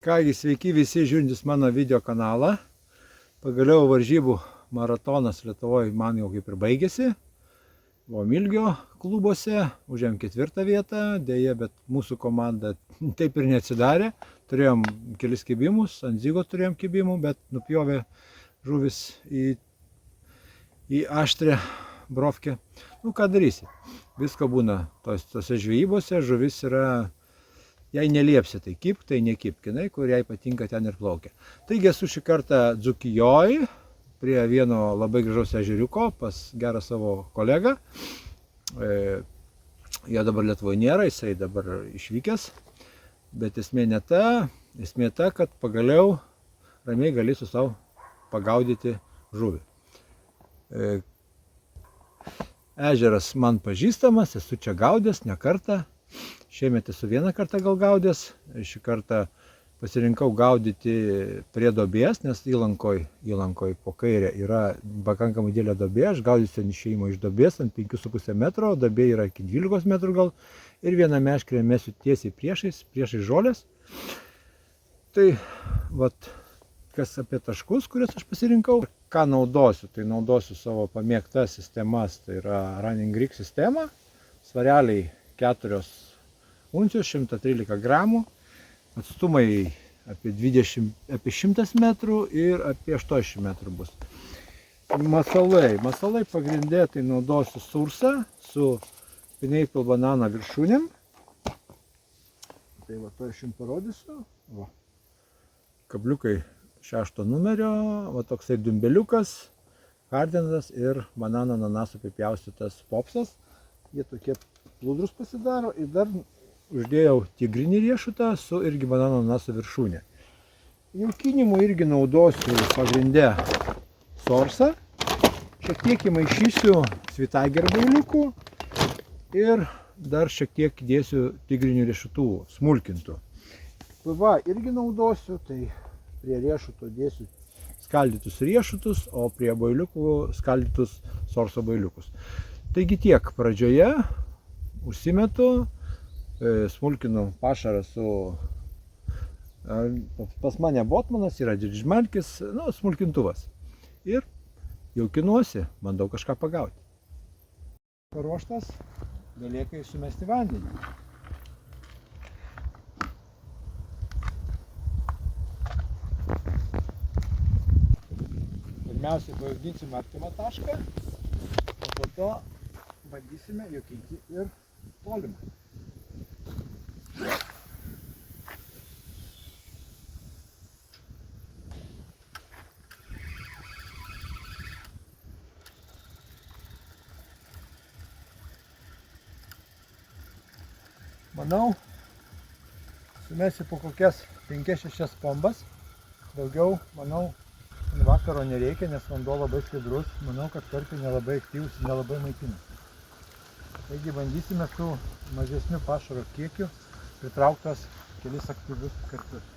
Kągi, sveiki visi žiūrintys mano video kanalą. Pagaliau varžybų maratonas Lietuvoje man jau kaip ir baigėsi. Buvom Ilgio klubuose, užėm 4. vietą, dėja, bet mūsų komanda taip ir neatsidarė. Turėjom kelis kibimus, ant zygo turėjom kibimų, bet nupjovė žuvis į aštrę brovkę. Nu, ką darysi? Visko būna tose žvejybose, žuvis yra... Jei neliepsi, tai kipk, tai nekipk, jinai, kur jai patinka, ten ir plaukia. Taigi esu šį kartą Dzūkijoj, prie vieno labai gražaus ežeriuko, pas gerą savo kolegą. Jo dabar Lietuvoje nėra, jisai dabar išvykęs. Bet esmė ne ta, esmė ta, kad pagaliau ramiai galėsiu savo pagaudyti žuvį. Ežeras man pažįstamas, esu čia gaudęs ne kartą. Šiemet esu vieną kartą gal gaudęs, šį kartą pasirinkau gaudyti prie duobės, nes įlankoj po kairę yra pakankamai didelė duobė. Aš gaudysiu išėjimo iš duobės ant 5,5 metro, duobė yra iki 12 metrų gal. Ir vieną meškerę mesiu tiesiai priešais žolės. Tai vat, kas apie taškus, kuriuos aš pasirinkau. Ką naudosiu? Tai naudosiu savo pamėgtas sistemas, tai yra Running Rig sistema. Svareliai 4 uncijos, 113 gramų, atstumai apie 100 metrų ir apie 80 metrų bus. Masalai pagrindė tai naudosiu sursą su pineapple banana viršūnėm. Tai va, to aš jums parodysiu. Va. Kabliukai 6 numerio, va toksai dumbeliukas, hardintas ir banano ananasų apipjaustytas popsas. Jie tokie plūdrus pasidaro ir dar uždėjau tigrinį riešutą su irgi banano ananasų viršūnė. Jaukinimui irgi naudosiu pagrindę sorsą. Šiek tiek įmaišysiu svitagerbailiukų ir dar šiek tiek dėsiu tigrinių riešutų, smulkintų. PV irgi naudosiu, tai prie riešuto dėsiu skaldytus riešutus, o prie bailiukų skaldytus sorso bailiukus. Taigi tiek pradžioje užsimetu, smulkinu pašarą su, pas mane botmanas yra didžmalkis, nu, smulkintuvas. Ir jaukinuosi, bandau kažką pagauti. Paruoštas, belieka sumesti vandenį. Pirmiausiai pajaukinsime artimą tašką, o po to bandysime jaukinti ir tolimą. Manau, sumesiu po kokias 5-6 pombas. Daugiau, manau, vakaro nereikia, nes vanduo labai skaidrus. Manau, kad karpiai nelabai aktyvus ir nelabai maitina. Taigi bandysime su mažesniu pašaro kiekiu pritrauktas kelis aktyvius karpius.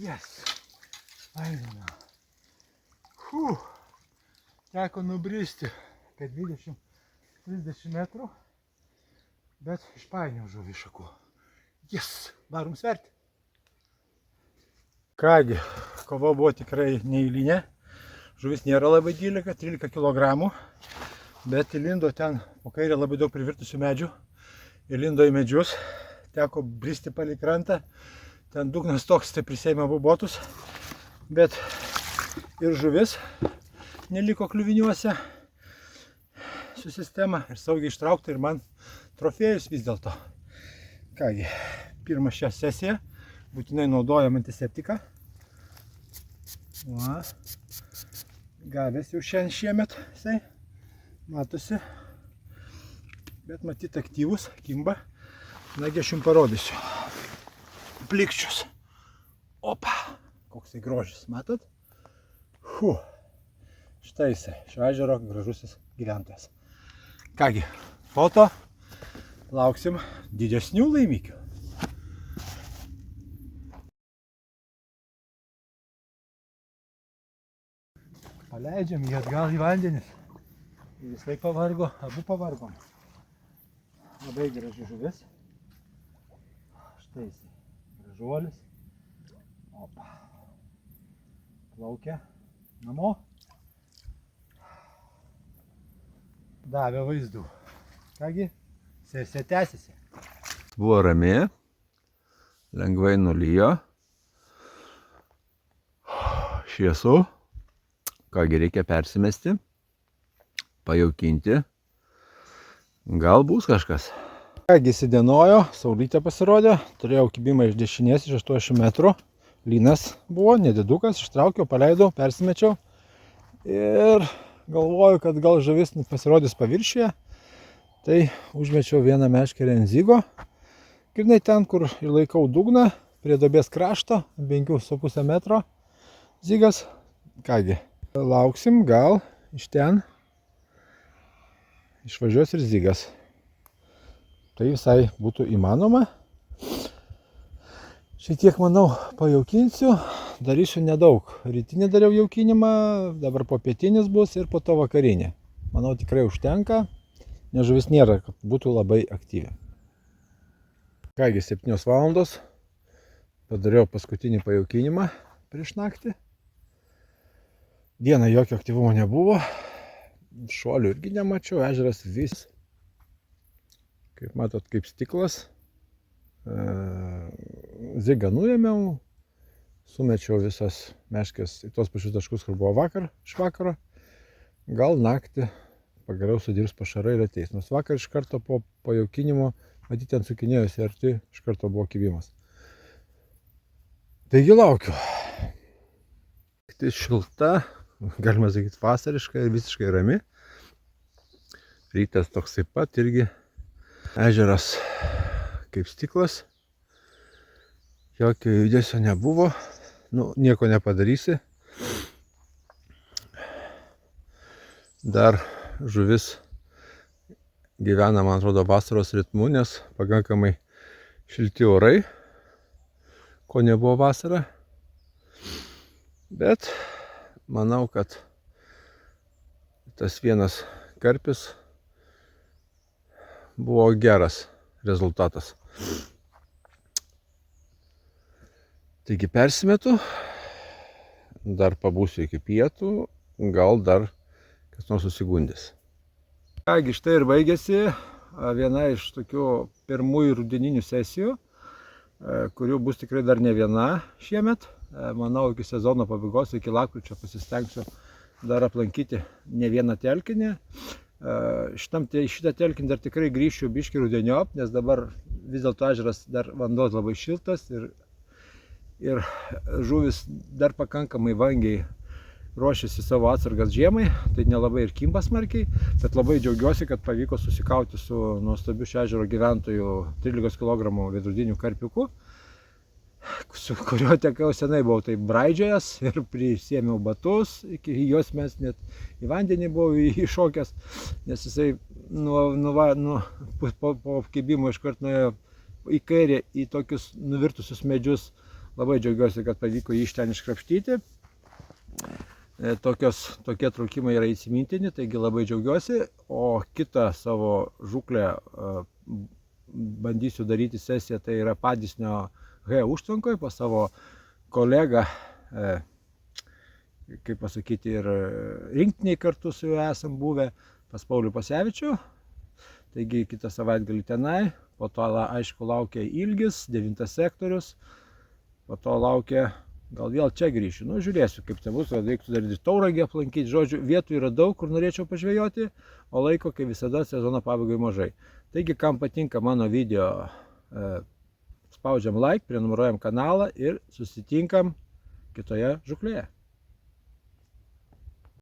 Yes. Einame. Teko nubristi, kad 20-30 metrų, bet išpainiau žuvį iš šakų. Yes, varom sverti. Kągi, kova buvo tikrai neeilinė. Žuvis nėra labai didelė, 13 kg, bet įlindo ten po kairę labai daug privirtusių medžių. Įlindo į medžius, teko bristi palei krantą. Ten dugnas toks, tai prisėmė abu botus, bet ir žuvis neliko kliuviniuose su sistema ir saugiai ištraukta ir man trofėjus vis dėlto. Kągi, pirmą šią sesiją būtinai naudojam antiseptiką. Va, gavęs jau šiemet jisai, matosi, bet matyt aktyvus, kimba. Nagi aš jums parodysiu. Plikščius. Opa, koks tai grožis, matot? Štai jisai, šio ežero gražusis gyventojas. Kągi, foto, lauksim didesnių laimikių. Paleidžiam jį atgal į vandenis. Jisai pavargo, abu pavargom. Labai graži žuvis. Štai jisai, gražuolis. Opa. Plaukia namo. Davė vaizdų. Kągi, sesija tęsiasi. Buvo rami, lengvai nulijo. Šviesu. Kągi, reikia persimesti, pajaukinti. Gal bus kažkas. Kągi, įsidienojo, saulytė pasirodė. Turėjau kibimą iš dešinės, iš 80 metrų. Lynas buvo, nedidukas, ištraukiau, paleidau, persimečiau. Ir galvoju, kad gal žuvis pasirodys paviršiuje. Tai užmečiau vieną meškerę ant zygo. Grynai ten, kur ir laikau dugną, prie duobės krašto, 5,5 metro zygas. Kągi, lauksim, gal iš ten išvažiuos ir zygas. Tai visai būtų įmanoma. Šitiek, manau, pajaukinsiu. Darysiu nedaug. Rytinį dariau jaukinimą, dabar popietinis bus ir po to vakarinė. Manau, tikrai užtenka, nes žuvis nėra, kad būtų labai aktyvi. Kągi, 7 valandos. Padariau paskutinį pajaukinimą prieš naktį. Dieną jokio aktyvumo nebuvo. Šuolių irgi nemačiau, ežeras vis. Kaip matot, kaip stiklas. Zigą nuėmiau. Sumečiau visas meškės į tos pačius taškus, kur buvo vakar, iš vakaro. Gal naktį pagaliau sudirbs pašarai ir ateis. Nors vakar iš karto po pajaukinimo, matyti, ten sukinėjusi arti, iš karto buvo kibimas. Taigi laukiu. Tai šilta, galima sakyti vasariška ir visiškai rami. Rytas toks taip pat irgi. Ežeras kaip stiklas. Jokio judesio nebuvo. Nu, nieko nepadarysi. Dar žuvis gyvena, man atrodo, vasaros ritmu, nes pakankamai šilti orai, ko nebuvo vasarą. Bet manau, kad tas vienas karpis buvo geras rezultatas. Taigi persimetu, dar pabūsiu iki pietų, gal dar kas nors susigundys. Kągi, štai ir baigėsi viena iš tokių pirmųjų rudeninių sesijų, kurių bus tikrai dar ne viena šiemet. Manau, iki sezono pabaigos, iki lapkričio pasistengsiu dar aplankyti ne vieną telkinį. Šitą telkinį dar tikrai grįšiu biškį rudeniop, nes dabar vis dėlto ežeras dar vanduo labai šiltas ir žuvis dar pakankamai vangiai ruošiasi savo atsargas žiemai, tai nelabai ir kimba smarkiai, bet labai džiaugiuosi, kad pavyko susikauti su nuostabiu šio ežero gyventojų 13 kg veidrodiniu karpiuku, su kuriuo tekau senai buvau taip braidžiojęs ir prisėmiau batus, iki jos mes net į vandenį buvau iššokęs, nes jisai po kibimo iškart nuėjo į kairę į tokius nuvirtusius medžius Labai džiaugiuosi, kad pavyko jį iš ten iškrapštyti. Tokie traukimai yra įsimintini, taigi labai džiaugiuosi. O kitą savo žūklę bandysiu daryti sesiją, tai yra Padysnio H užtvankoje pas savo kolegą, kaip pasakyti, ir rinktiniai kartu su juo esam buvę, pas Paulių Pasevičių. Taigi kitą savaitgalį tenai, po to aišku laukia Ilgis, 9 sektorius. Po to laukia, gal vėl čia grįšiu. Nu, žiūrėsiu, kaip tai bus, reiktų dar ir Tauragę aplankyti. Žodžiu, vietų yra daug, kur norėčiau pažvejoti, o laiko, kaip visada, sezono pabaigai mažai. Taigi, kam patinka mano video, spaudžiam like, prenumeruojam kanalą ir susitinkam kitoje žūklėje.